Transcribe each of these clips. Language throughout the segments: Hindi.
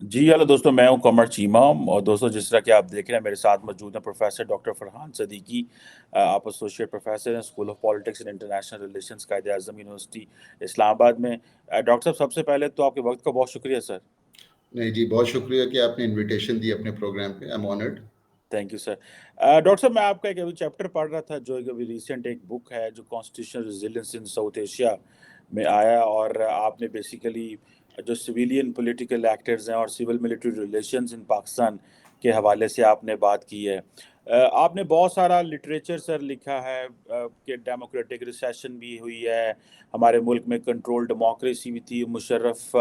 जी, हेलो दोस्तों, मैं हूँ कमर चीमा। और दोस्तों, जिस तरह कि आप देख रहे हैं, मेरे साथ मौजूद हैं प्रोफेसर डॉक्टर फरहान सदीकी। आप एसोसिएट प्रोफेसर हैं school of politics and international relations, Quaid-e-Azam university Islamabad में। डॉक्टर साहब, सबसे पहले तो आपके वक्त का बहुत शुक्रिया सर। नहीं जी, बहुत शुक्रिया कि आपने इनविटेशन दी अपने प्रोग्राम पे। I am honoured. Thank you sir. Doctor साहब, मैं आपका एक अभी चैप्टर पढ़ रहा था, जो एक अभी रिसेंट एक बुक है जो कॉन्स्टिट्यूशनल रेजिलियंस इन साउथ एशिया में आया। और आपने बेसिकली जो सिविलियन पॉलिटिकल एक्टर्स हैं और civil military relations in Pakistan के हवाले से आपने बात की है। आपने बहुत सारा लिटरेचर सर लिखा है कि डेमोक्रेटिक रिसेशन भी हुई है, हमारे मुल्क में कंट्रोल डेमोक्रेसी भी थी मुशर्रफ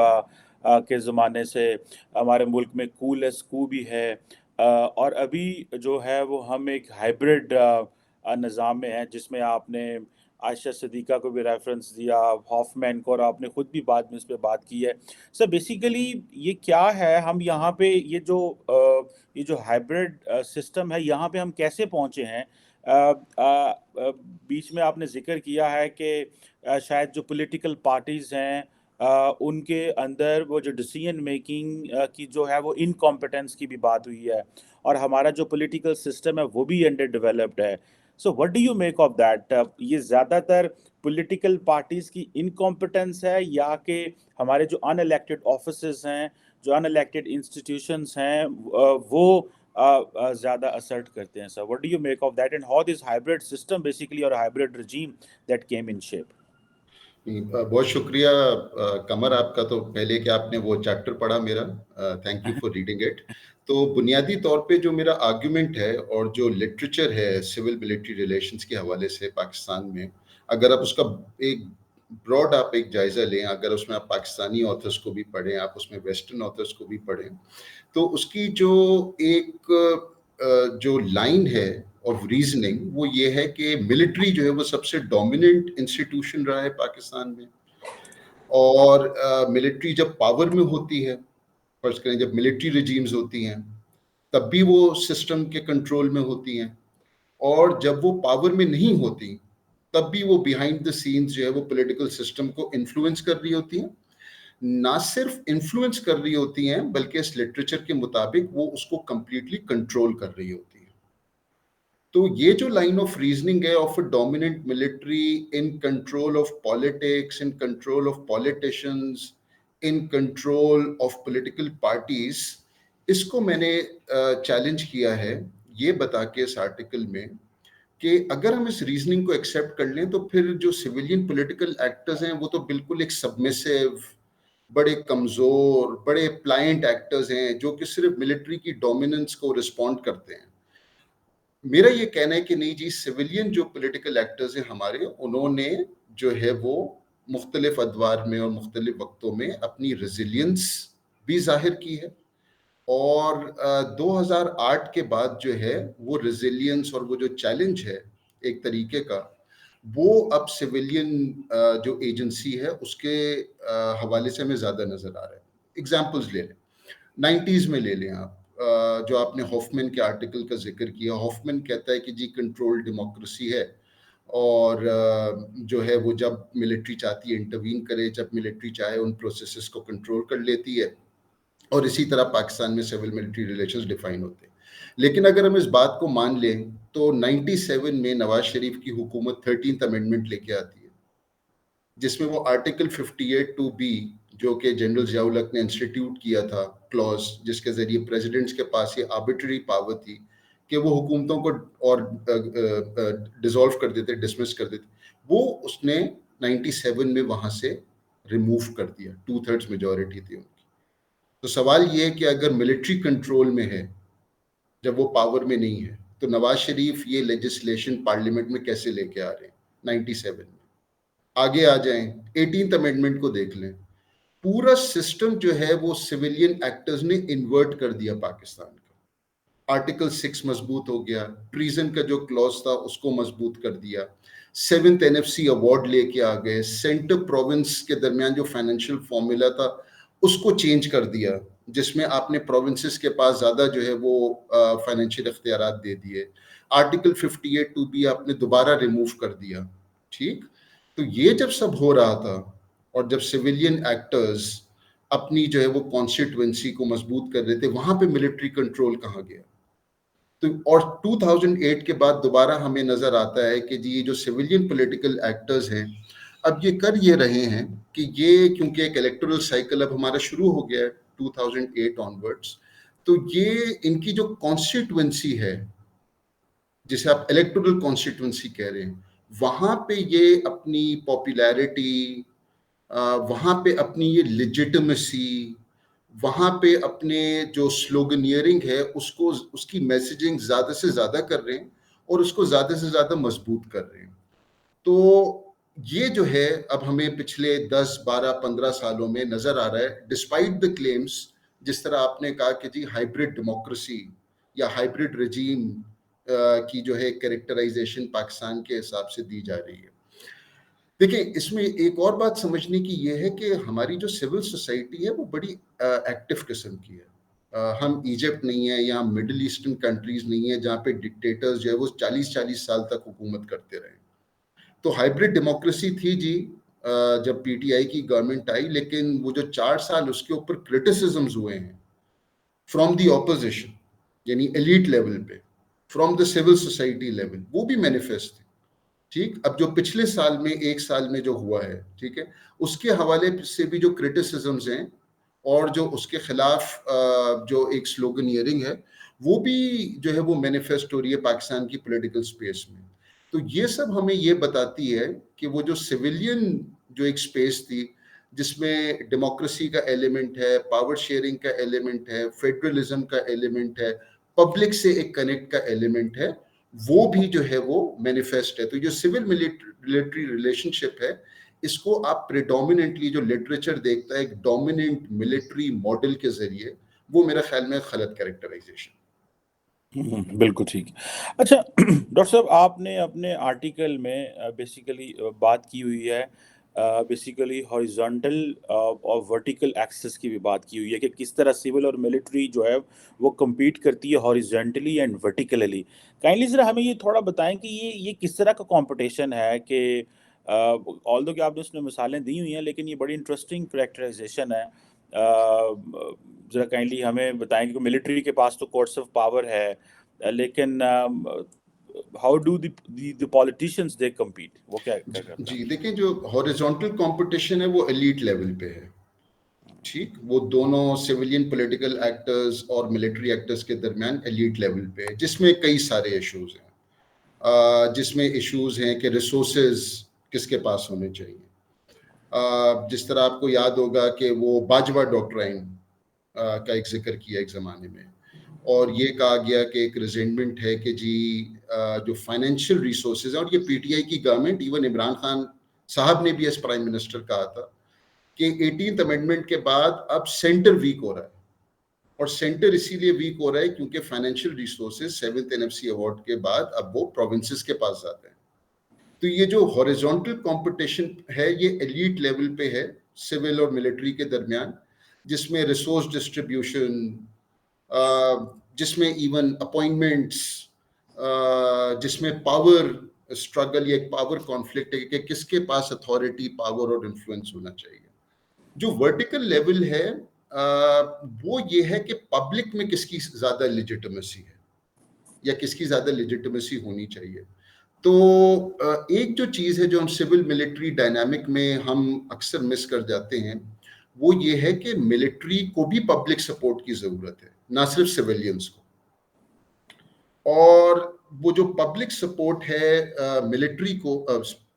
के ज़माने से, हमारे मुल्क में कूल एस कू भी है। और अभी जो है वो हम एक हाइब्रिड निज़ाम में हैं, जिसमें आपने आयशा सिद्दीक़ा को भी रेफरेंस दिया, हॉफमैन को, और आपने खुद भी बाद में इस पे बात की है। सर बेसिकली ये क्या है, हम यहाँ पे ये जो हाइब्रिड सिस्टम है, यहाँ पे हम कैसे पहुँचे हैं? बीच में आपने जिक्र किया है कि शायद जो पॉलिटिकल पार्टीज़ हैं उनके अंदर वो जो डिसीजन मेकिंग की जो है वो इनकॉम्पिटेंस की भी बात हुई है, और हमारा जो पॉलिटिकल सिस्टम है वो भी अंडर डेवलप्ड है। So what do you make of that? ये ज़्यादातर पॉलिटिकल पार्टीज की इनकॉम्पिटेंस है, या कि हमारे जो अनइलेक्टेड ऑफिसेज हैं, जो अनइलेक्टेड इंस्टीट्यूशंस हैं, वो ज़्यादा असर्ट करते हैं? Sir, what do you make of that, and how this hybrid system basically, और hybrid regime that came in shape? बहुत शुक्रिया कमर आपका। तो पहले कि आपने वो चैप्टर पढ़ा मेरा, thank you for reading it. तो बुनियादी तौर पे जो मेरा आर्ग्यूमेंट है और जो लिटरेचर है सिविल मिलिट्री रिलेशंस के हवाले से पाकिस्तान में, अगर आप उसका एक ब्रॉड आप एक जायज़ा लें, अगर उसमें आप पाकिस्तानी ऑथर्स को भी पढ़ें, आप उसमें वेस्टर्न ऑथर्स को भी पढ़ें, तो उसकी जो एक जो लाइन है ऑफ रीजनिंग वो ये है कि मिलिट्री जो है वो सबसे डोमिनेंट इंस्टीट्यूशन रहा है पाकिस्तान में। और मिलिट्री जब पावर में होती है, फर्ज करें जब मिलिट्री रिजीम्स होती हैं, तब भी वो सिस्टम के कंट्रोल में होती हैं, और जब वो पावर में नहीं होती तब भी वो बिहाइंड द सीन्स जो है वो पॉलिटिकल सिस्टम को इन्फ्लुएंस कर रही होती हैं। ना सिर्फ इन्फ्लुएंस कर रही होती हैं, बल्कि इस लिटरेचर के मुताबिक वो उसको कंप्लीटली कंट्रोल कर रही होती है। तो ये जो लाइन ऑफ रीजनिंग है of a dominant military in control of politics, in control of politicians, in control of political parties, इसको मैंने चैलेंज किया है ये बता के इस आर्टिकल में कि अगर हम इस रीजनिंग को एक्सेप्ट कर लें तो फिर जो सिविलियन पॉलिटिकल एक्टर्स हैं वो तो बिल्कुल एक सबमिसिव, बड़े कमजोर, बड़े प्लायंट एक्टर्स हैं जो कि सिर्फ मिलिट्री की डोमिनेंस को रिस्पॉन्ड करते हैं। मेरा ये कहना है कि नहीं जी, सिविलियन जो पॉलिटिकल एक्टर्स हैं हमारे, उन्होंने जो है वो मुख्तलिफ अदवार में और मुख्तलिफ वक्तों में अपनी रेजिलियंस भी जाहिर की है। और 2008 के बाद जो है वो रेजिलियंस और वो जो चैलेंज है एक तरीके का, वो अब सिविलियन जो एजेंसी है उसके हवाले से हमें ज़्यादा नज़र आ रहा है। एग्जाम्पल्स ले लें, 90s में ले लें आप। जो आपने हॉफमैन के आर्टिकल का जिक्र किया, हॉफमैन कहता है कि जी कंट्रोल डेमोक्रेसी है, और जो है वो जब मिलिट्री चाहती है इंटरवीन करे, जब मिलिट्री चाहे उन प्रोसेसेस को कंट्रोल कर लेती है, और इसी तरह पाकिस्तान में सिविल मिलिट्री रिलेशंस डिफाइन होते हैं। लेकिन अगर हम इस बात को मान लें तो 97 में नवाज शरीफ की हुकूमत 13th अमेंडमेंट लेके आती है, जिसमें वो आर्टिकल 58(2)(b, जो कि जनरल जियाउल हक ने इंस्टीट्यूट किया था क्लॉज, जिसके जरिए प्रेसिडेंट्स के पास ये आर्बिट्ररी पावर थी कि वो हुकूमतों को और डिसॉल्व कर देते, डिसमिस कर देते, वो उसने 97 में वहां से रिमूव कर दिया। 2/3 मेजोरिटी थी उनकी। तो सवाल ये है कि अगर मिलिट्री कंट्रोल में है जब वो पावर में नहीं है, तो नवाज शरीफ ये लेजिस्लेशन पार्लियामेंट में कैसे लेके आ रहे हैं 97 में? आगे आ जाएं, 18th अमेंडमेंट को देख लें। पूरा सिस्टम जो है वो सिविलियन एक्टर्स ने इन्वर्ट कर दिया पाकिस्तान का। आर्टिकल 6 मजबूत हो गया, ट्रीजन का जो क्लॉज था उसको मजबूत कर दिया, 7th एनएफसी अवार्ड लेके आ गए, सेंटर प्रोविंस के दरमियान जो फाइनेंशियल फॉर्मूला था उसको चेंज कर दिया, जिसमें आपने प्रोविंसेस के पास ज्यादा जो है वो फाइनेंशियल इख्तियारात दे दिए। आर्टिकल 58(2)(b आपने दोबारा रिमूव कर दिया। ठीक, तो ये जब सब हो रहा था और जब सिविलियन एक्टर्स अपनी जो है वो कॉन्स्टिट्यूएंसी को मजबूत कर रहे थे, वहां पे मिलिट्री कंट्रोल कहाँ गया? तो और 2008 के बाद दोबारा हमें नजर आता है कि जी ये जो सिविलियन पॉलिटिकल एक्टर्स हैं, अब ये कर ये रहे हैं कि ये, क्योंकि एक इलेक्टोरल साइकिल अब हमारा शुरू हो गया है 2008 ऑनवर्ड्स, तो ये इनकी जो कॉन्स्टिट्यूएंसी है, जिसे आप इलेक्टोरल कॉन्स्टिट्यूएंसी कह रहे हैं, वहां पे ये अपनी पॉपुलैरिटी, वहां पे अपनी ये लेजिटिमेसी, वहां पे अपने जो स्लोगनियरिंग है उसको, उसकी मैसेजिंग ज्यादा से ज्यादा कर रहे हैं और उसको ज्यादा से ज्यादा मजबूत कर रहे हैं। तो ये जो है अब हमें पिछले 10, 12, 15 सालों में नजर आ रहा है, डिस्पाइट द क्लेम्स, जिस तरह आपने कहा कि जी हाइब्रिड डेमोक्रेसी या हाइब्रिड रजीम की जो है कैरेक्टराइजेशन पाकिस्तान के हिसाब से दी जा रही है। देखिए, इसमें एक और बात समझने की ये है कि हमारी जो सिविल सोसाइटी है वो बड़ी एक्टिव किस्म की है। हम इजिप्ट नहीं है या मिडिल ईस्टर्न कंट्रीज नहीं है जहाँ पे डिक्टेटर्स जो है वो 40-40 साल तक हुकूमत करते रहे। तो हाइब्रिड डेमोक्रेसी थी जी, जब पीटीआई की गवर्नमेंट आई, लेकिन वो जो 4 साल उसके ऊपर क्रिटिसिज्म्स हुए हैं फ्रॉम द ऑपोजिशन, यानी एलीट लेवल पे, from the civil society level, वो भी मैनिफेस्ट थे। ठीक, अब जो पिछले साल में, 1 साल में जो हुआ है, ठीक है, उसके हवाले से भी जो क्रिटिसिज्म्स हैं और जो उसके खिलाफ जो एक स्लोगनियरिंग है, वो भी जो है वो मैनिफेस्ट हो रही है पाकिस्तान की पॉलिटिकल स्पेस में। तो ये सब हमें ये बताती है कि वो जो सिविलियन जो एक स्पेस थी, जिसमें डेमोक्रेसी का एलिमेंट है, पावर शेयरिंग का एलिमेंट है, फेडरलिज्म का एलिमेंट है, पब्लिक से एक कनेक्ट का एलिमेंट है, वो भी जो है वो मैनिफेस्ट है। तो जो सिविल मिलिट्री रिलेशनशिप है, इसको आप प्रेडोमिनेंटली जो लिटरेचर देखता है एक डोमिनेंट मिलिट्री मॉडल के जरिए, वो मेरा ख्याल में गलत कैरेक्टराइजेशन। बिल्कुल ठीक। अच्छा डॉक्टर साहब, आपने अपने आर्टिकल में बेसिकली बात की हुई है, बेसिकली हॉरिजॉन्टल और वर्टिकल एक्सेस की भी बात की हुई है कि किस तरह सिविल और मिलिट्री जो है वो compete करती है हॉरिजॉन्टली एंड वर्टिकली। काइंडली ज़रा हमें ये थोड़ा बताएं कि ये किस तरह का कंपटीशन है कि ऑल्दो कि आपने उसमें मिसालें दी हुई हैं, लेकिन ये बड़ी इंटरेस्टिंग कैरेक्टराइजेशन है। ज़रा काइंडली हमें बताएं कि मिलिट्री के पास तो कोर्ट्स ऑफ पावर है, लेकिन how do the politicians they compete, वो क्या क्या करते जी हैं? देखिए, जो हॉरिजॉन्टल कंपटीशन है वो एलीट लेवल पे है। ठीक, वो दोनों सिविलियन पॉलिटिकल एक्टर्स और मिलिट्री एक्टर्स के दरमियान एलीट लेवल पे है, जिसमें कई सारे इश्यूज हैं। जिसमें इश्यूज हैं कि रिसोर्सेज किसके पास होने चाहिए। जिस तरह आपको याद होगा कि वो बाजवा डॉक्ट्राइन का एक जिक्र किया एक ज़माने में, और ये कहा गया कि एक रिजेंटमेंट है कि जी जो फाइनेंशियल रिसोर्सेज हैं, और ये पीटीआई की गवर्नमेंट, इवन इमरान खान साहब ने भी एज प्राइम मिनिस्टर कहा था कि 18th अमेंडमेंट के बाद अब सेंटर वीक हो रहा है, और सेंटर इसीलिए वीक हो रहा है क्योंकि financial resources 7th NFC award के बाद अब वो प्रोविंसेस के पास जाते हैं। तो ये जो हॉरिजॉन्टल कंपटीशन है ये एलीट लेवल पे है सिविल और मिलिट्री के दरमियान, जिसमें रिसोर्स डिस्ट्रीब्यूशन, जिसमें इवन अपॉइंटमेंट्स, जिसमें पावर स्ट्रगल या एक पावर कॉन्फ्लिक्ट है कि किसके पास अथॉरिटी, पावर और इन्फ्लुएंस होना चाहिए। जो वर्टिकल लेवल है वो ये है कि पब्लिक में किसकी ज्यादा लेजिटिमेसी है या किसकी ज्यादा लेजिटिमेसी होनी चाहिए। तो एक जो चीज़ है जो हम सिविल मिलिट्री डायनामिक में हम अक्सर मिस कर जाते हैं, वो ये है कि मिलिट्री को भी पब्लिक सपोर्ट की ज़रूरत है, ना सिर्फ सिविलियंस को। और वो जो पब्लिक सपोर्ट है मिलिट्री को,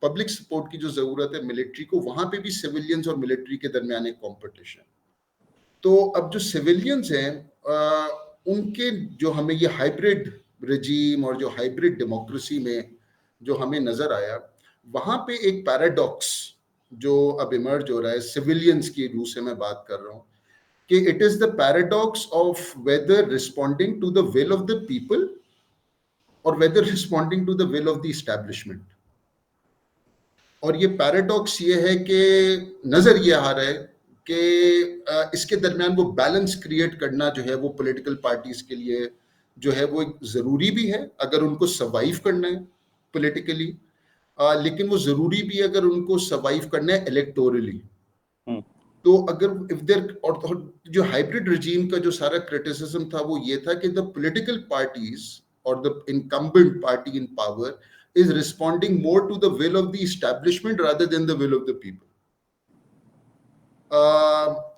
पब्लिक सपोर्ट की जो ज़रूरत है मिलिट्री को, वहाँ पे भी सिविलियंस और मिलिट्री के दरमियान एक कॉम्पिटिशन। तो अब जो सिविलियंस हैं उनके जो हमें ये हाइब्रिड रजीम और जो हाइब्रिड डेमोक्रेसी में जो हमें नजर आया, वहां पे एक पैराडॉक्स जो अब इमर्ज हो रहा है, सिविलियंस की रूह से मैं बात कर रहा हूं, कि it is the paradox of whether responding to the will of the people और whether responding to the will of the establishment. और ये पैराडॉक्स ये है कि नजर ये आ रहा है कि इसके दरमियान वो बैलेंस क्रिएट करना जो है वो पॉलिटिकल पार्टीज के लिए जो है वो ज़रूरी भी है अगर उनको सर्वाइव करना है पॉलिटिकली, लेकिन वो ज़रूरी भी है अगर उनको सर्वाइव करना है इलेक्टोरली। हम्म। तो अगर इफ देयर और जो हाइब्रिड रिजीम का जो सारा क्रिटिसिज्म था वो ये था कि द पॉलिटिकल पार्टीज और the incumbent party in power is responding more to the will of the establishment rather than the will of the people.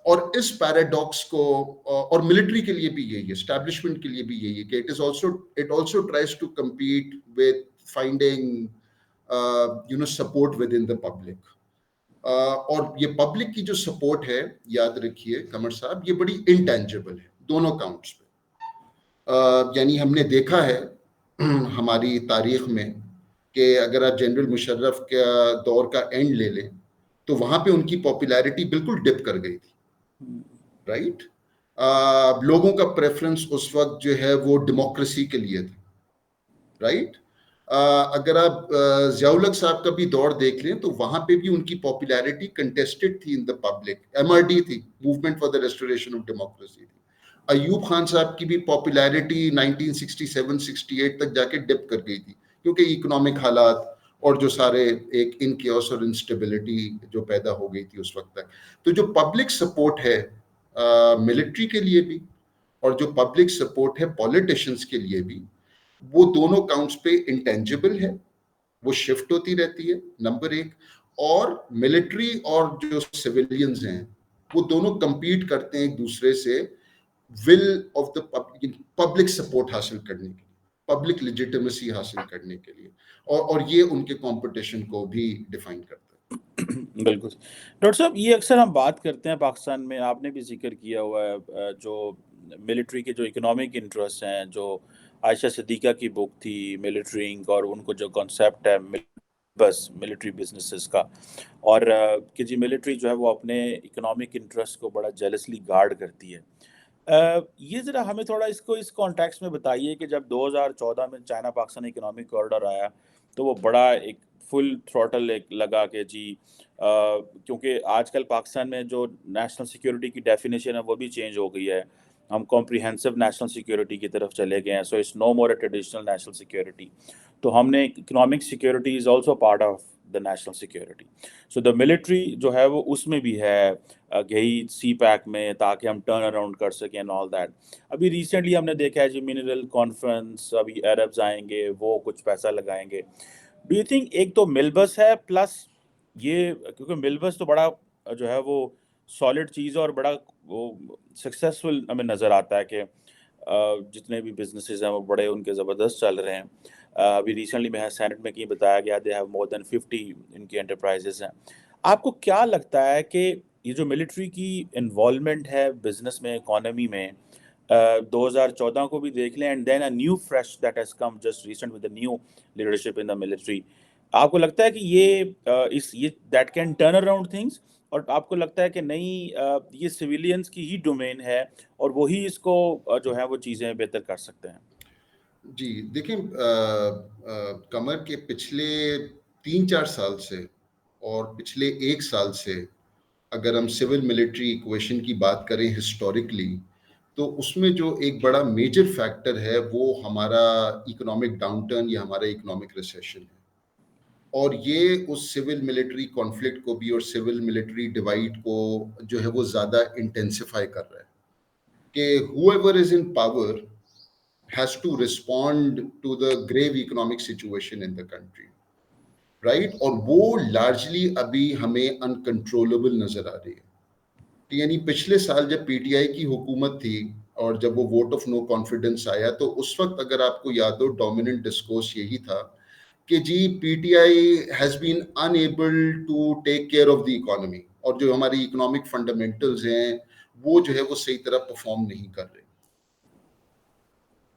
और इस पैराडॉक्स को और मिलिट्री के लिए भी यही है, एस्टैब्लिशमेंट के लिए भी यही है कि it also tries to compete with finding support within the public. और ये पब्लिक की जो सपोर्ट है, याद रखिए कमर साहब, ये बड़ी इंटेंजिबल है दोनों काउंट्स पे। यानी हमने देखा है हमारी तारीख में कि अगर आप जनरल मुशर्रफ का दौर का एंड ले लें तो वहां पे उनकी पॉपुलैरिटी बिल्कुल डिप कर गई थी, राइट। लोगों का प्रेफरेंस उस वक्त जो है वो डेमोक्रेसी के लिए था, राइट। अगर आप ज़ियाउल हक साहब का भी दौर देख लें तो वहां पे भी उनकी पॉपुलैरिटी कंटेस्टेड थी इन द पब्लिक, एमआरडी थी, movement for the restoration of democracy थी। अयूब खान साहब की भी पॉपुलैरिटी 1967-68 तक जाके डिप कर गई थी क्योंकि इकोनॉमिक हालात और जो सारे एक इनकेओस और इंस्टेबिलिटी जो पैदा हो गई थी उस वक्त तक। तो जो पब्लिक सपोर्ट है मिलिट्री के लिए भी और जो पब्लिक सपोर्ट है पॉलिटिशियंस के लिए भी, वो दोनों काउंट्स पे इंटेंजिबल है, वो शिफ्ट होती रहती है, नंबर एक। और मिलिट्री और जो सिविलियंस हैं वो दोनों compete करते हैं एक दूसरे से will of the public support हासिल करने के लिए, पब्लिक लेजिटिमेसी हासिल करने के लिए, और ये उनके कंपटीशन को भी डिफाइन करता है। बिल्कुल। डॉक्टर साहब, ये अक्सर हम बात करते हैं पाकिस्तान में, आपने भी ज़िक्र किया हुआ है जो मिलिट्री के जो इकोनॉमिक इंटरेस्ट हैं, जो आयशा सिद्दीक़ा की बुक थी मिलिट्री इंक, और उनको जो कॉन्सेप्ट है बस मिलिट्री बिजनेसेस का, और कि जी मिलिट्री जो है वो अपने इकोनॉमिक इंटरेस्ट को बड़ा जेलसली गार्ड करती है। ये ज़रा हमें थोड़ा इसको इस कॉन्टेक्स्ट में बताइए कि जब 2014 में चाइना पाकिस्तान इकोनॉमिक कॉरिडोर आया, तो वो बड़ा एक फुल थ्रॉटल एक लगा कि जी क्योंकि आजकल पाकिस्तान में जो नेशनल सिक्योरिटी की डेफिनेशन है वो भी चेंज हो गई है। हम कॉम्प्रिहेंसिव नेशनल सिक्योरिटी की तरफ चले गए हैं, so it's no more a traditional national security. तो हमने economic security is also part of the national security. So the military जो है वो उसमें भी है गई सी पैक में, ताकि हम टर्न अराउंड कर सकें एंड ऑल दैट। अभी रिसेंटली हमने देखा है जी मिनरल कॉन्फ्रेंस, अभी अरब्स आएंगे, वो कुछ पैसा लगाएंगे। डू यू थिंक एक तो मिलबस है, प्लस ये क्योंकि मिलबस तो बड़ा जो है वो सॉलिड चीज़ है और बड़ा वो सक्सेसफुल हमें नज़र आता है कि जितने भी बिजनेसेस हैं वो बड़े उनके ज़बरदस्त चल रहे हैं। अभी रिसेंटली में सेनेट में कहीं बताया गया दे हैव मोर देन 50 इनकी एंटरप्राइजेस हैं। आपको क्या लगता है कि ये जो मिलिट्री की इन्वॉल्वमेंट है बिजनेस में, इकोनॉमी में, 2014 को भी देख लें and then a new fresh that has come just recent with the new leadership in the military, आपको लगता है कि ये that can turn around things, और आपको लगता है कि नहीं ये सिविलियंस की ही डोमेन है और वही इसको जो है वो चीज़ें बेहतर कर सकते हैं? जी, देखिए कमर के पिछले 3-4 साल से और पिछले 1 साल से अगर हम सिविल मिलिट्री इक्वेशन की बात करें हिस्टोरिकली, तो उसमें जो एक बड़ा मेजर फैक्टर है वो हमारा इकोनॉमिक डाउनटर्न या हमारा इकोनॉमिक रिसेशन है। और ये उस सिविल मिलिट्री कॉन्फ्लिक्ट को भी और सिविल मिलिट्री डिवाइड को जो है वो ज़्यादा इंटेंसिफाई कर रहा है कि whoever is in power has to respond to the grave economic situation in the country, right? और वो लार्जली अभी हमें अनकंट्रोलेबल नजर आ रही है। तो यानी पिछले साल जब पीटीआई की हुकूमत थी और जब वो वोट ऑफ नो कॉन्फिडेंस आया, तो उस वक्त अगर आपको याद हो डोमिनेंट डिस्कोर्स यही था कि जी PTI has been unable to take care of the economy, और जो हमारी इकोनॉमिक फंडामेंटल्स हैं वो जो है वो सही तरह परफॉर्म नहीं कर रहे।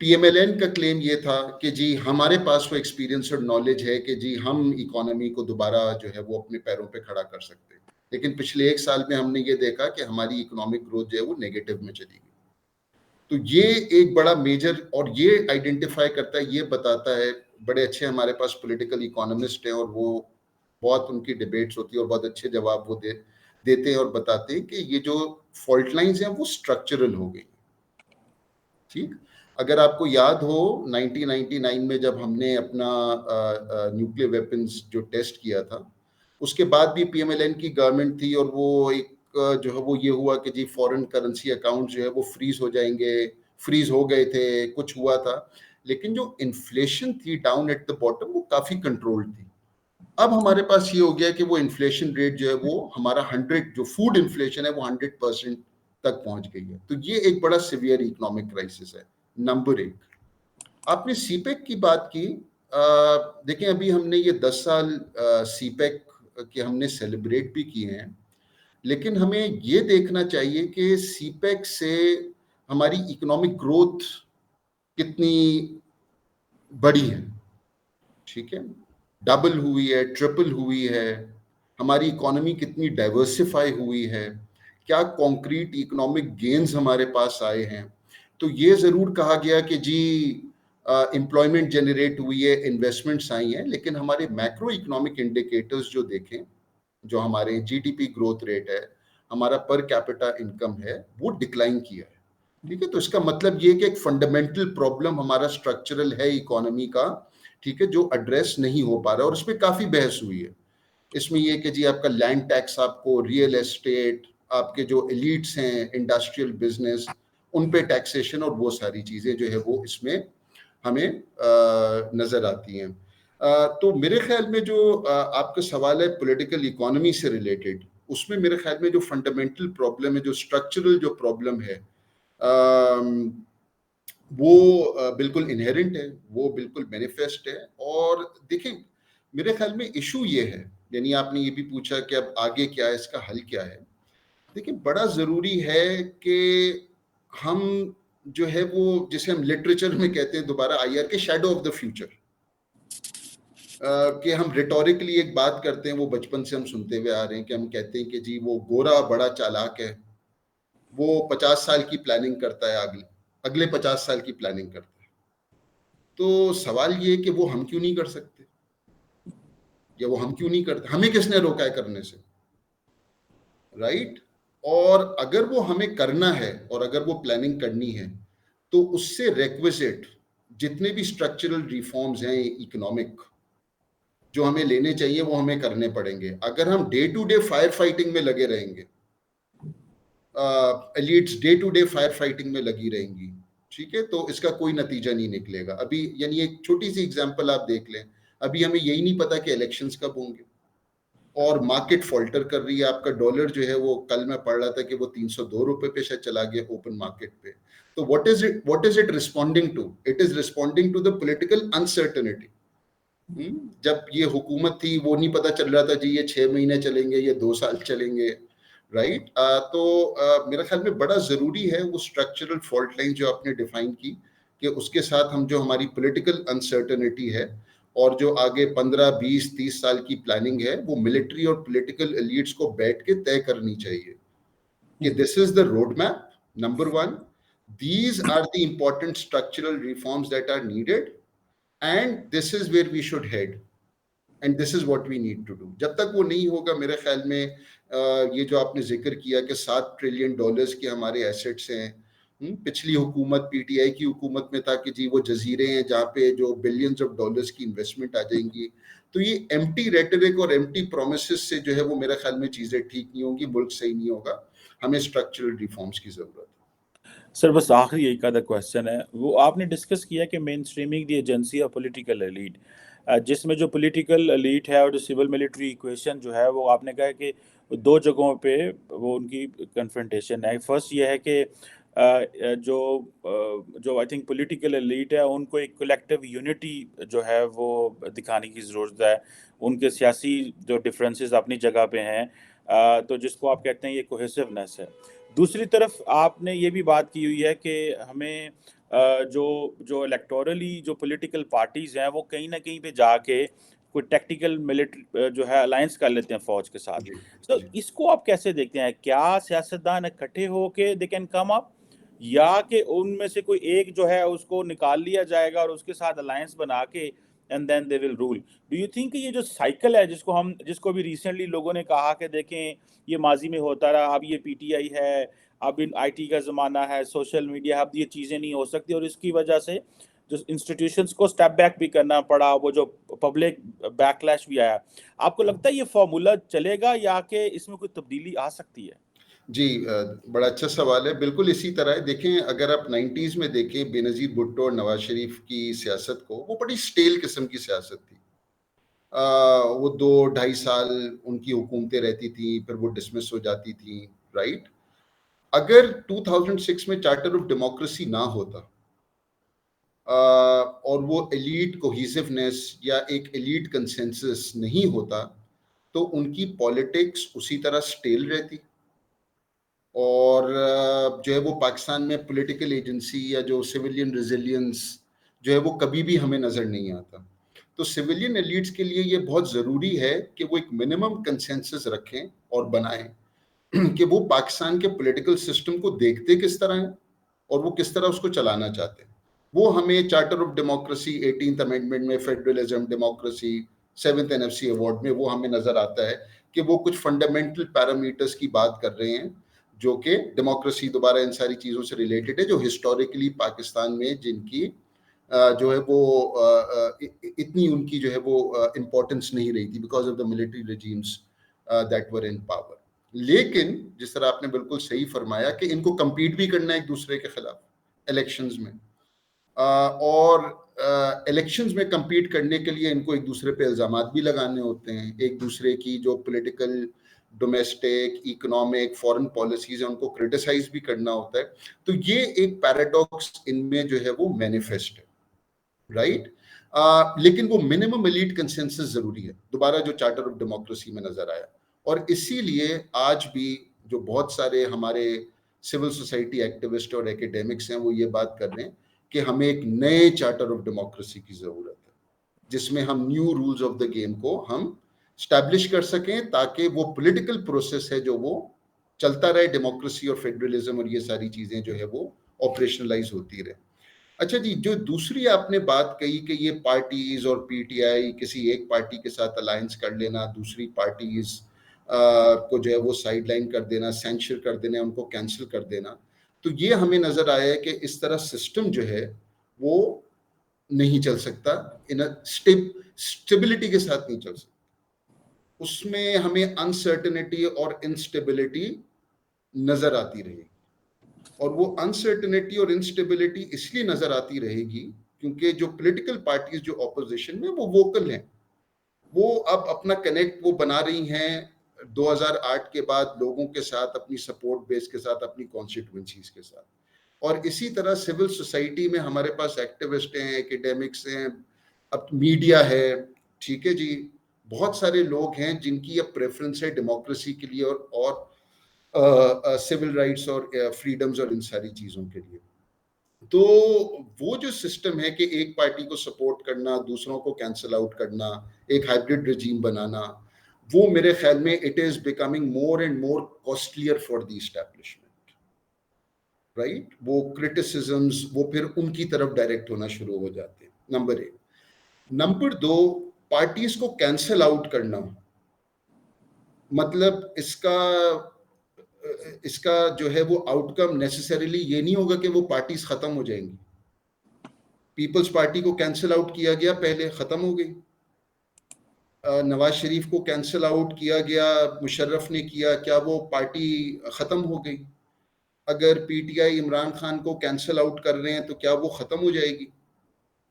पीएमएलएन का क्लेम ये था कि जी हमारे पास वो एक्सपीरियंस और नॉलेज है कि जी हम इकोनॉमी को दोबारा जो है वो अपने पैरों पे खड़ा कर सकते हैं। लेकिन पिछले 1 साल में हमने ये देखा कि हमारी इकोनॉमिक ग्रोथ जो है वो नेगेटिव में चली गई। तो ये एक बड़ा मेजर, और ये आइडेंटिफाई करता है, ये बताता है, बड़े अच्छे हमारे पास पॉलिटिकल इकोनॉमिस्ट हैं और वो बहुत उनकी डिबेट्स होती है और बहुत अच्छे जवाब वो देते हैं और बताते हैं कि ये जो फॉल्ट लाइंस हैं वो स्ट्रक्चरल हो गई। ठीक, अगर आपको याद हो 1999 में जब हमने अपना न्यूक्लियर वेपन्स जो टेस्ट किया था, उसके बाद भी पीएमएलएन की गवर्नमेंट थी और वो एक जो है वो ये हुआ कि जी फॉरेन करेंसी अकाउंट जो है वो फ्रीज हो जाएंगे, फ्रीज हो गए थे, कुछ हुआ था, लेकिन जो इन्फ्लेशन थी डाउन एट द बॉटम वो काफी कंट्रोल्ड थी। अब हमारे पास ये हो गया कि वो इन्फ्लेशन रेट जो है वो हमारा 100, जो फूड इन्फ्लेशन है वो 100% तक पहुंच गई है। तो ये एक बड़ा सिवियर इकोनॉमिक क्राइसिस है। नंबर एक, आपने सीपेक की बात की। देखिए अभी हमने ये 10 साल सीपेक के हमने सेलिब्रेट भी किए हैं, लेकिन हमें ये देखना चाहिए कि सीपेक से हमारी इकोनॉमिक ग्रोथ कितनी बड़ी है। ठीक है, डबल हुई है, ट्रिपल हुई है, हमारी इकोनॉमी कितनी डाइवर्सिफाई हुई है, क्या कॉन्क्रीट इकोनॉमिक गेन्स हमारे पास आए हैं। तो ये जरूर कहा गया कि जी एम्प्लॉयमेंट जनरेट हुई है, इन्वेस्टमेंट्स आई हैं, लेकिन हमारे मैक्रो इकोनॉमिक इंडिकेटर्स जो देखें, जो हमारे जीडीपी ग्रोथ रेट है, हमारा पर कैपिटा इनकम है, वो डिक्लाइन किया है। ठीक है, तो इसका मतलब ये कि एक फंडामेंटल प्रॉब्लम हमारा स्ट्रक्चरल है इकोनॉमी का, ठीक है, जो एड्रेस नहीं हो पा रहा, और उसमें काफी बहस हुई है। इसमें ये कि जी आपका लैंड टैक्स, आपको रियल एस्टेट, आपके जो एलिट्स हैं, इंडस्ट्रियल बिजनेस, उन पे टैक्सेशन और वो सारी चीजें जो है वो इसमें हमें नजर आती हैं। तो मेरे ख्याल में जो आपका सवाल है पॉलिटिकल इकोनॉमी से रिलेटेड, उसमें मेरे ख्याल में जो फंडामेंटल प्रॉब्लम है, जो स्ट्रक्चरल जो प्रॉब्लम है, वो बिल्कुल इनहेरेंट है, वो बिल्कुल मैनिफेस्ट है। और देखिए मेरे ख्याल में इशू ये है, यानी आपने ये भी पूछा कि अब आगे क्या है, इसका हल क्या है। देखिए बड़ा जरूरी है कि हम जो है वो, जिसे हम लिटरेचर में कहते हैं दोबारा आईआर के, शैडो ऑफ द फ्यूचर, कि हम रिटोरिकली एक बात करते हैं, वो बचपन से हम सुनते हुए आ रहे हैं कि हम कहते हैं कि जी वो गोरा बड़ा चालाक है, वो 50 साल की प्लानिंग करता है, अगले अगले 50 साल की प्लानिंग करता है। तो सवाल ये है कि वो हम क्यों नहीं कर सकते, या वो हम क्यों नहीं करते, हमें किसने रोका है करने से, राइट? और अगर वो हमें करना है और अगर वो प्लानिंग करनी है, तो उससे रेक्विजिट जितने भी स्ट्रक्चरल रिफॉर्म्स हैं इकोनॉमिक जो हमें लेने चाहिए, वो हमें करने पड़ेंगे। अगर हम day to day fire fighting में लगे रहेंगे, elites day to day fire fighting में लगी रहेंगी, ठीक है, तो इसका कोई नतीजा नहीं निकलेगा। अभी यानी एक छोटी सी एग्जांपल आप देख लें, अभी हमें यही नहीं पता कि इलेक्शंस कब होंगे, और मार्केट फॉल्टर कर रही है। आपका डॉलर जो है वो, कल मैं पढ़ रहा था कि वो 302 रुपए पे शायद चला गया ओपन मार्केट पे। तो what is it responding to? It is responding to the political uncertainty. जब ये हुकूमत थी, वो नहीं पता चल रहा था जी ये 6 महीने चलेंगे, ये 2 साल चलेंगे, राइट? तो मेरा ख्याल में बड़ा जरूरी है वो स्ट्रक्चरल फॉल्ट लाइन जो आपने डिफाइन की, कि उसके साथ हम जो हमारी पॉलिटिकल अनसर्टेनिटी है और जो आगे 15, 20, 30 साल की प्लानिंग है, वो मिलिट्री और पॉलिटिकल एलिट्स को बैठ के तय करनी चाहिए कि this is the road map, number 1, these are the important structural reforms that are needed, and this is where we should head, and this is what we need to do। जब तक वो नहीं होगा, मेरे ख्याल में ये जो आपने जिक्र किया कि $7 ट्रिलियन के हमारे एसेट्स हैं, पिछली हुकूमत, पीटीआई की हुकूमत में था कि जी वो जजीरे हैं जहाँ पे जो बिलियंस ऑफ डॉलर्स की इन्वेस्टमेंट आ जाएंगी। तो ये एम्प्टी रेटरिक और एम्प्टी प्रोमिसेस से जो है वो मेरे ख्याल में चीजें ठीक नहीं होंगी, मुल्क सही नहीं होगा। हमें स्ट्रक्चरल रिफॉर्म्स की जरूरत है। सर बस आखिरी एक आधा क्वेश्चन है, वो आपने डिस्कस किया कि main streaming the agency of political elite, जिसमें जो पॉलिटिकल एलीट है और जो सिविल मिलिट्री इक्वेशन जो है, वो आपने कहा कि दो जगहों पे वो उनकी कन्फ्रंटेशन है। फर्स्ट ये है कि जो आई थिंक पॉलिटिकल एलीट है, उनको एक कलेक्टिव यूनिटी जो है वो दिखाने की ज़रूरत है। उनके सियासी जो डिफरेंसेस अपनी जगह पे हैं, तो जिसको आप कहते हैं ये कोहेसिवनेस है। दूसरी तरफ आपने ये भी बात की हुई है कि हमें जो जो इलेक्टोरली जो पॉलिटिकल पार्टीज हैं, वो कहीं ना कहीं पे जाके कोई टैक्टिकल मिलिट्री जो है अलायंस कर लेते हैं फौज के साथ। जी तो जी। इसको आप कैसे देखते हैं? क्या सियासतदान इकट्ठे होके दे कैन कम अप, या कि उनमें से कोई एक जो है उसको निकाल लिया जाएगा और उसके साथ अलायंस बना के and then they will rule? Do you think ये जो साइकिल है, जिसको भी रिसेंटली लोगों ने कहा कि देखें ये माजी में होता रहा, अब ये पीटीआई है, अब इन आईटी का ज़माना है, सोशल मीडिया, अब ये चीज़ें नहीं हो सकती, और इसकी वजह से जो इंस्टीट्यूशंस को स्टेप बैक भी करना पड़ा, वो जो पब्लिक बैकलैश भी आया, आपको लगता है ये फॉर्मूला चलेगा या कि इसमें कोई तब्दीली आ सकती है? जी, बड़ा अच्छा सवाल है। बिल्कुल इसी तरह है। देखें, अगर आप 90s में देखें बेनज़ीर भुट्टो और नवाज़ शरीफ की सियासत को, वो बड़ी स्टेल किस्म की सियासत थी। वो 2 ढाई साल उनकी हुकूमतें रहती थी, फिर वो डिसमिस हो जाती थी, राइट? अगर 2006 में चार्टर ऑफ डेमोक्रेसी ना होता, और वो एलीट कोहेसिवनेस या एक एलीट कंसेंसस नहीं होता, तो उनकी पॉलिटिक्स उसी तरह स्टेल रहती, और जो है वो पाकिस्तान में पॉलिटिकल एजेंसी या जो सिविलियन रेजिलियंस जो है वो कभी भी हमें नज़र नहीं आता। तो सिविलियन एलीट्स के लिए ये बहुत ज़रूरी है कि वो एक मिनिमम कंसेंसस रखें और बनाएं कि वो पाकिस्तान के पॉलिटिकल सिस्टम को देखते किस तरह हैं और वो किस तरह उसको चलाना चाहते हैं। वो हमें charter of democracy 18th amendment में federalism, democracy, 7th NFC award में वो हमें नजर आता है कि वो कुछ फंडामेंटल पैरामीटर्स की बात कर रहे हैं जो कि डेमोक्रेसी, दोबारा इन सारी चीज़ों से रिलेटेड है, जो हिस्टोरिकली पाकिस्तान में जिनकी जो है वो इतनी उनकी जो है वो इम्पोर्टेंस नहीं रही थी because of the military regimes that were in power. लेकिन जिस तरह आपने बिल्कुल सही फरमाया कि इनको compete भी करना है एक दूसरे के खिलाफ इलेक्शंस में, और इलेक्शंस में compete करने के लिए इनको एक दूसरे पे इल्जामात भी लगाने होते हैं, एक दूसरे की जो political, domestic, economic, foreign policies है उनको क्रिटिसाइज भी करना होता है। तो ये एक पैराडॉक्स इनमें जो है वो मैनिफेस्ट है, राइट? लेकिन वो मिनिमम एलीट कंसेंसस जरूरी है, दोबारा जो चार्टर ऑफ डेमोक्रेसी में नजर आया। और इसीलिए आज भी जो बहुत सारे हमारे सिविल सोसाइटी एक्टिविस्ट और एकेडमिक्स हैं वो ये बात कर रहे हैं कि हमें एक नए चार्टर ऑफ डेमोक्रेसी की जरूरत है जिसमें हम new rules of the game को हम स्टैब्लिश कर सकें, ताकि वो पॉलिटिकल प्रोसेस है जो वो चलता रहे, डेमोक्रेसी और फेडरलिज्म और ये सारी चीजें जो है वो ऑपरेशनलाइज होती रहे। अच्छा जी, जो दूसरी आपने बात कही कि ये पार्टीज और पीटीआई किसी एक पार्टी के साथ अलायंस कर लेना, दूसरी पार्टीज को जो है वो साइड लाइन कर देना, सेंशर कर देना, उनको कैंसिल कर देना, तो ये हमें नजर आया है कि इस तरह सिस्टम जो है वो नहीं चल सकता, इन स्टेबिलिटी के साथ नहीं चल सकता। उसमें हमें अनसर्टेनिटी और इंस्टेबिलिटी नजर आती रहेगी, और वो अनसर्टेनिटी और इंस्टेबिलिटी इसलिए नजर आती रहेगी क्योंकि जो पॉलिटिकल पार्टीज जो ऑपोजिशन में वो वोकल हैं, वो अब अपना कनेक्ट वो बना रही हैं 2008 के बाद लोगों के साथ, अपनी सपोर्ट बेस के साथ, अपनी कॉन्स्टिट्यूएंसीज के साथ। और इसी तरह सिविल सोसाइटी में हमारे पास एक्टिविस्ट हैं, एकेडमिक्स हैं, अब मीडिया है, ठीक है जी, बहुत सारे लोग हैं जिनकी अब प्रेफरेंस है डेमोक्रेसी के लिए और सिविल राइट्स और फ्रीडम्स और इन सारी चीज़ों के लिए। तो वो जो सिस्टम है कि एक पार्टी को सपोर्ट करना, दूसरों को कैंसिल आउट करना, एक हाइब्रिड रजीम बनाना, वो मेरे ख्याल में it is becoming more and more costlier for the establishment, right? वो क्रिटिसिजम्स वो फिर उनकी तरफ डायरेक्ट होना शुरू हो जाते हैं, नंबर एक। नंबर दो, पार्टीज को कैंसिल आउट करना, मतलब इसका जो है वो आउटकम नेसेसरीली ये नहीं होगा कि वो पार्टीज खत्म हो जाएंगी। पीपल्स पार्टी को कैंसिल आउट किया गया, पहले खत्म हो गई। नवाज शरीफ को कैंसिल आउट किया गया, मुशर्रफ ने किया, क्या वो पार्टी खत्म हो गई? अगर पीटीआई इमरान खान को कैंसिल आउट कर रहे हैं तो क्या वो खत्म हो जाएगी,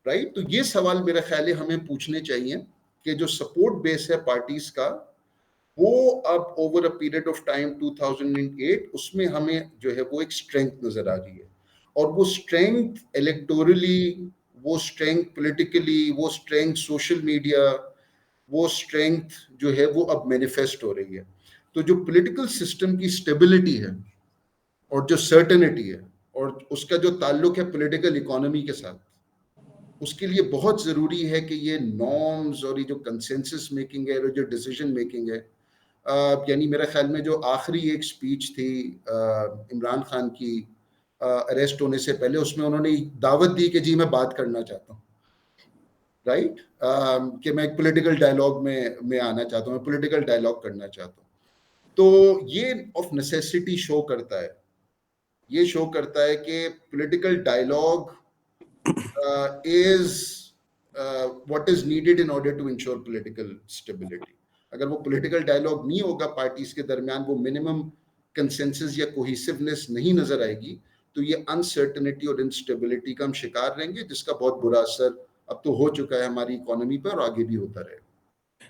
राइट? तो ये सवाल मेरा ख्याल है हमें पूछने चाहिए कि जो सपोर्ट बेस है पार्टीज का, वो अब over a period of time 2008 उसमें हमें जो है वो एक स्ट्रेंथ नजर आ रही है, और वो स्ट्रेंथ इलेक्टोरली, वो स्ट्रेंथ पॉलिटिकली, वो स्ट्रेंथ सोशल मीडिया, वो स्ट्रेंथ जो है वो अब मैनिफेस्ट हो रही है। तो जो पॉलिटिकल सिस्टम की स्टेबिलिटी है और जो सर्टेनिटी है और उसका जो ताल्लुक है पॉलिटिकल इकोनॉमी के साथ, उसके लिए बहुत ज़रूरी है कि ये नॉर्म्स और ये जो कंसेंसस मेकिंग है और जो डिसीजन मेकिंग है, यानी मेरे ख्याल में जो आखिरी एक स्पीच थी इमरान खान की अरेस्ट होने से पहले, उसमें उन्होंने दावत दी कि जी मैं बात करना चाहता हूँ, राइट? कि मैं एक पॉलिटिकल डायलॉग में आना चाहता हूँ, मैं पॉलिटिकल डायलॉग करना चाहता हूँ। तो ये ऑफ नेसेसिटी शो करता है, ये शो करता है कि political dialogue is what is needed in order to ensure political stability. अगर वो पॉलिटिकल डायलॉग नहीं होगा पार्टीज के दरमियान, वो मिनिमम कंसेंसस या कोहेसिवनेस नहीं नजर आएगी, तो ये अनसर्टेनिटी और इंस्टेबिलिटी का हम शिकार रहेंगे, जिसका बहुत बुरा असर अब तो हो चुका है हमारी इकोनॉमी पर और आगे भी होता रहेगा।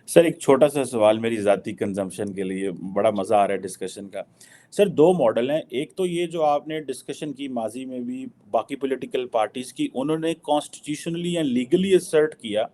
सर एक छोटा-सा सवाल मेरी ज़ाती कंज़म्पशन के लिए, बड़ा मज़ा आ रहा है डिस्कशन का। सर 2 मॉडल हैं, एक तो ये जो आपने डिस्कशन की माज़ी में भी बाकी पॉलिटिकल पार्टीज़ की, उन्होंने कॉन्स्टिट्यूशनली या लीगली असर्ट किया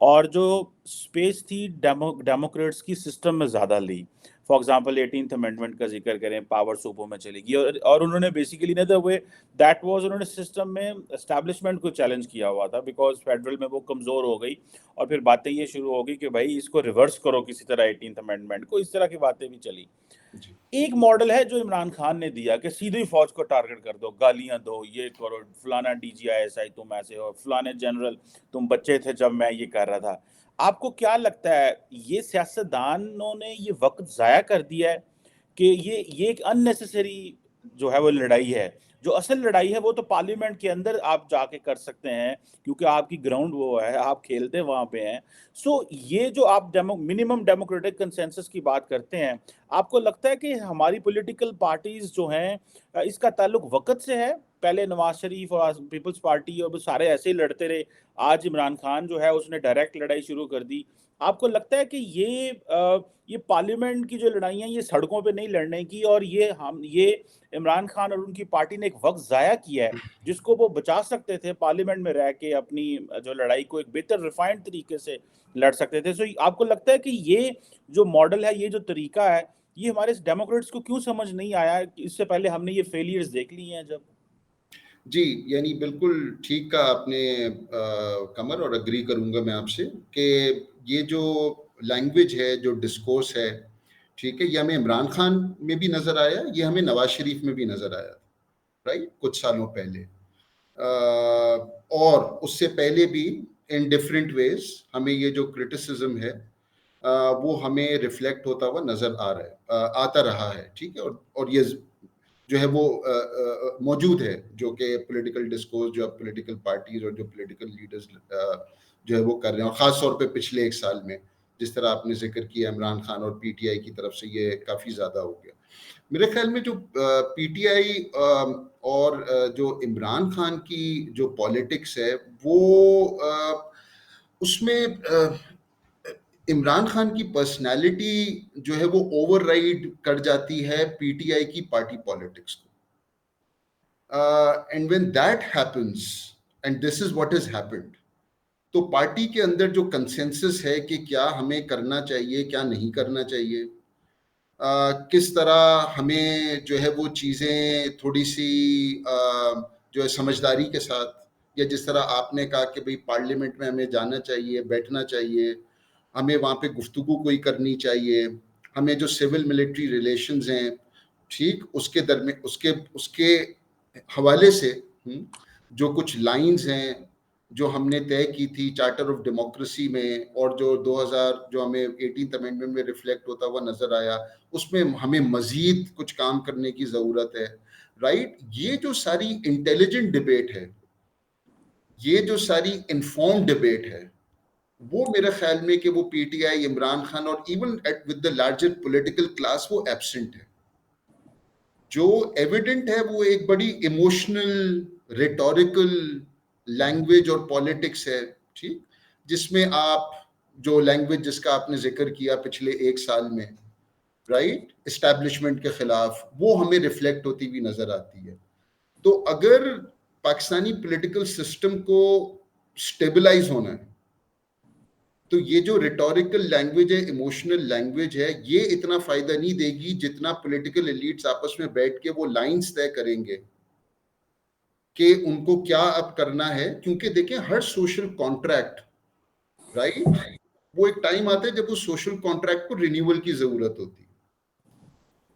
और जो स्पेस थी डेमोक्रेट्स की सिस्टम में ज़्यादा ली। फॉर एग्ज़ाम्पल 18th अमेंडमेंट का ज़िक्र करें, पावर सूबों में चली गई और उन्होंने basically in other way that was उन्होंने सिस्टम में एस्टैब्लिशमेंट को चैलेंज किया हुआ था बिकॉज़ फेडरल में वो कमज़ोर हो गई और फिर बातें ये शुरू हो गई कि भाई इसको रिवर्स करो किसी तरह 18th अमेंडमेंट को, इस तरह की बातें भी चली। जी। एक मॉडल है जो इमरान खान ने दिया कि सीधे ही फौज को टारगेट कर दो, गालियां दो, ये करो, फलाना डीजीआईएसआई तुम ऐसे हो, फलाने जनरल तुम बच्चे थे जब मैं ये कर रहा था। आपको क्या लगता है ये सियासतदानों ने ये वक्त जाया कर दिया है कि ये एक अननेसेसरी जो है वो लड़ाई है? जो असल लड़ाई है वो तो पार्लियामेंट के अंदर आप जाके कर सकते हैं क्योंकि आपकी ग्राउंड वो है, आप खेलते वहाँ पे हैं। सो ये जो आप मिनिमम डेमोक्रेटिक कंसेंसस की बात करते हैं, आपको लगता है कि हमारी पॉलिटिकल पार्टीज जो हैं इसका ताल्लुक वक़्त से है? पहले नवाज शरीफ और पीपल्स पार्टी और वो सारे ऐसे ही लड़ते रहे। आज इमरान खान जो है उसने डायरेक्ट लड़ाई शुरू कर दी। आपको लगता है कि ये पार्लियामेंट की जो लड़ाइयाँ ये सड़कों पे नहीं लड़ने की और ये इमरान खान और उनकी पार्टी ने एक वक़्त ज़ाया किया है, जिसको वो बचा सकते थे पार्लियामेंट में रह के अपनी जो लड़ाई को एक बेहतर रिफाइंड तरीके से लड़ सकते थे। सो आपको लगता है कि ये जो मॉडल है, ये जो तरीका है, ये हमारे डेमोक्रेट्स को क्यों समझ नहीं आया? इससे पहले हमने ये फेलियर्स देख लिए हैं जब। जी, यानी बिल्कुल ठीक कहा आपने कमर, और एग्री करूँगा मैं आपसे कि ये जो लैंग्वेज है, जो डिस्कोर्स है, ठीक है? ये हमें इमरान खान में भी नज़र आया, ये हमें नवाज़ शरीफ में भी नज़र आया, राइट? कुछ सालों पहले। और उससे पहले भी इन डिफरेंट वेज़ हमें ये जो क्रिटिसिज़्म है वो हमें रिफ्लेक्ट होता हुआ नज़र आ रहा है, आता रहा है, ठीक है? और ये जो है वो मौजूद है, जो कि पॉलिटिकल डिस्कोर्स जो पॉलिटिकल पार्टीज और जो पॉलिटिकल लीडर्स जो है वो कर रहे हैं, और ख़ास तौर पे पिछले 1 साल में जिस तरह आपने ज़िक्र किया इमरान खान और पीटीआई की तरफ से ये काफ़ी ज़्यादा हो गया। मेरे ख़्याल में जो पीटीआई और जो इमरान खान की जो पॉलिटिक्स है वो उसमें इमरान खान की पर्सनैलिटी जो है वो ओवरराइड कर जाती है पीटीआई की पार्टी पॉलिटिक्स को। And when that happens, and this is what has happened, तो पार्टी के अंदर जो कंसेंसस है कि क्या हमें करना चाहिए, क्या नहीं करना चाहिए, किस तरह हमें जो है वो चीज़ें थोड़ी सी जो है समझदारी के साथ, या जिस तरह आपने कहा कि भाई पार्लियामेंट में हमें जाना चाहिए, बैठना चाहिए, हमें वहाँ पे गुफ्तगू कोई करनी चाहिए, हमें जो सिविल मिलिट्री रिलेशंस हैं, ठीक, उसके दरमियान उसके उसके हवाले से जो कुछ लाइंस हैं जो हमने तय की थी चार्टर ऑफ डेमोक्रेसी में, और जो 2000 जो हमें 18th अमेंडमेंट में रिफ्लेक्ट होता हुआ नजर आया, उसमें हमें मजीद कुछ काम करने की जरूरत है, राइट? ये जो सारी इंटेलिजेंट डिबेट है, ये जो सारी इन्फॉर्म डिबेट है, वो मेरे ख्याल में कि वो पीटीआई, इमरान खान और even with the larger political class वो एब्सेंट है। जो एविडेंट है वो एक बड़ी इमोशनल रिटोरिकल लैंग्वेज और पॉलिटिक्स है, ठीक, जिसमें आप जो लैंग्वेज जिसका आपने जिक्र किया पिछले 1 साल में, राइट, एस्टैब्लिशमेंट के खिलाफ, वो हमें रिफ्लेक्ट होती हुई नजर आती है। तो अगर पाकिस्तानी पॉलिटिकल सिस्टम को स्टेबलाइज होना है, तो ये जो रिटोरिकल लैंग्वेज है, इमोशनल लैंग्वेज है, ये इतना फायदा नहीं देगी जितना पॉलिटिकल एलिट्स आपस में बैठ के वो लाइंस तय करेंगे कि उनको क्या अब करना है। क्योंकि देखिए हर सोशल कॉन्ट्रैक्ट, राइट, वो एक टाइम आता है जब उस सोशल कॉन्ट्रैक्ट को रिन्यूअल की जरूरत होती है,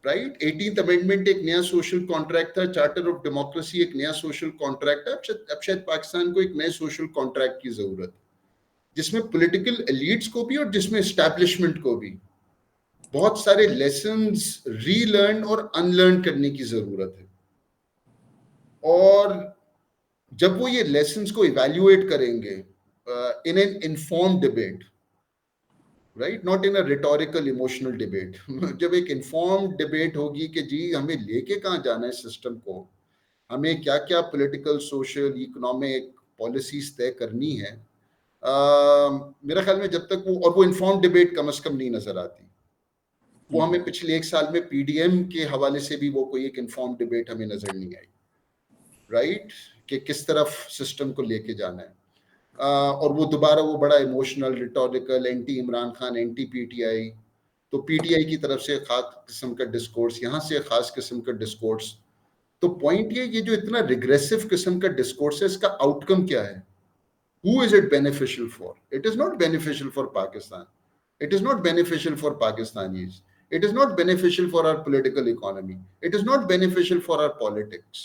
राइट? 18th अमेंडमेंट एक नया सोशल कॉन्ट्रैक्ट था, चार्टर ऑफ डेमोक्रेसी एक नया सोशल कॉन्ट्रैक्ट है। अब शायद पाकिस्तान को एक नए सोशल कॉन्ट्रैक्ट की जरूरत है, जिसमें पॉलिटिकल एलिट्स को भी और जिसमें एस्टैब्लिशमेंट को भी बहुत सारे लेसन्स रीलर्न और अनलर्न करने की जरूरत है। और जब वो ये लेसन्स को इवैल्यूएट करेंगे in an informed debate, right, not in a rhetorical emotional debate. जब एक इन्फॉर्म्ड डिबेट होगी कि जी हमें लेके कहाँ जाना है सिस्टम को, हमें क्या क्या पॉलिटिकल, सोशल, इकोनॉमिक पॉलिसीज तय करनी है, मेरा ख्याल में जब तक वो इन्फॉर्म्ड डिबेट कम से कम नहीं नजर आती। वो हमें पिछले 1 साल में पीडीएम के हवाले से भी वो कोई एक इन्फॉर्म्ड डिबेट हमें नजर नहीं आई, राइट, कि किस तरफ सिस्टम को लेके जाना है। और वो दोबारा वो बड़ा emotional, rhetorical, anti Imran Khan, anti PTI, तो पीटीआई की तरफ से खास किस्म का डिस्कोर्स, यहाँ से खास किस्म का डिस्कोर्स। तो पॉइंट ये जो इतना रिग्रेसिव किस्म का डिस्कोर्स है, इसका आउटकम क्या है? Who is it beneficial for? It is not beneficial for Pakistan. It is not beneficial for Pakistanis. It is not beneficial for our political economy. It is not beneficial for our politics.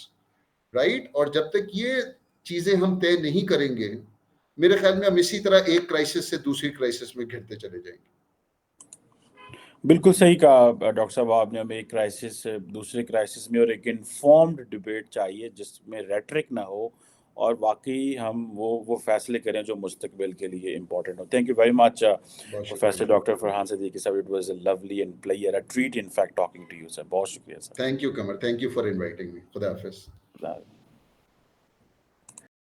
Right, और जब तक ये चीजें हम तय नहीं करेंगे, मेरे ख्याल में हम इसी तरह एक क्राइसिस से दूसरी क्राइसिस में घिरते चले जाएंगे। बिल्कुल सही कहा डॉक्टर साहब आपने। हमें एक क्राइसिस से दूसरे क्राइसिस में और एक इन्फॉर्म्ड डिबेट चाहिए जिसमें रेटरिक ना हो और वाकई हम वो फैसले करें जो मुस्तकबिल के लिए इम्पोर्टेंट हो। थैंक यू वेरी मच बहुत प्रोफेसर शुक्रिया। डॉक्टर फरहान सिद्दीकी साहब। It was a lovely and pleasure, a treat in fact talking to you sir. बहुत शुक्रिया sir. Thank you Qamar, thank you for inviting me. खुदा हाफिज।